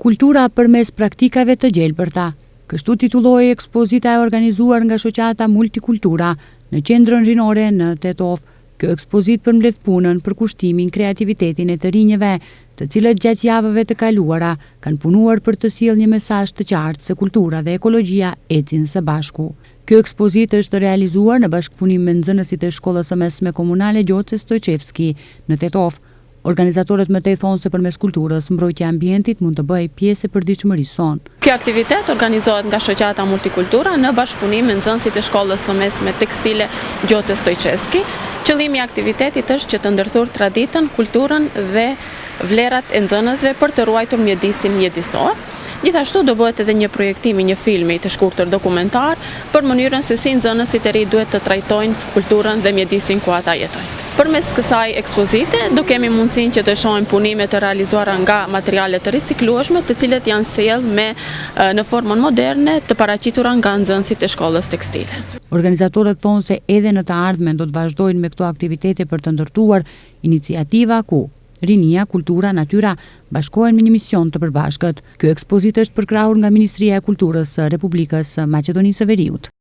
Kultura përmes praktikave të gjelbërta. Kështu titulloi ekspozita e organizuar nga shoqata Multikultura në qendrën rinore në Tetov. Kjo ekspozit përmbledh punën për kushtimin, kreativitetin e të rinjeve, të cilët gjatë javëve të kaluara kanë punuar për të sjellë një mesazh të qartë se kultura dhe ekologjia ecin së bashku. Kjo ekspozit është realizuar në bashkëpunim me nxënësit e shkollës së mesme komunale Gjoce Stojqevski në Tetov. Organizatorët më tej thonë se përmes kulturës mbrojtja e ambientit mund të bëjë pjesë e përditshmërisë sonë. Ky aktivitet organizohet nga shoqata Multikultura në bashkëpunim me nxënësit e shkollës së mesme tekstile Gjoce Stojqevski. Qëllimi i aktivitetit është që të ndërthurë traditën, kulturën dhe vlerat e nxënësve për të ruajtur mjedisin mjedisor. Gjithashtu do bëhet edhe një projektimi, një filmi të shkurtër dokumentar për mënyrën se si nxënësit e ri duhet të trajtojnë kulturën dhe mjedisin ku ata jetojnë. Përmes kësaj ekspozite do kemi mundësinë që të shohim punime të realizuara nga materiale të riciklueshme, të cilët janë sjellë në formën moderne të paraqitura nga nxënësit e shkollës tekstile. Organizatorët thonë se edhe në të ardhmen do të vazhdojnë me këto aktivitete për të ndërtuar iniciativa ku rinia, kultura, natyra bashkohen me një mision të përbashkët. Ky ekspozit është përkrahur nga Ministria e Kulturës së Republikës së Maqedonisë së Veriut.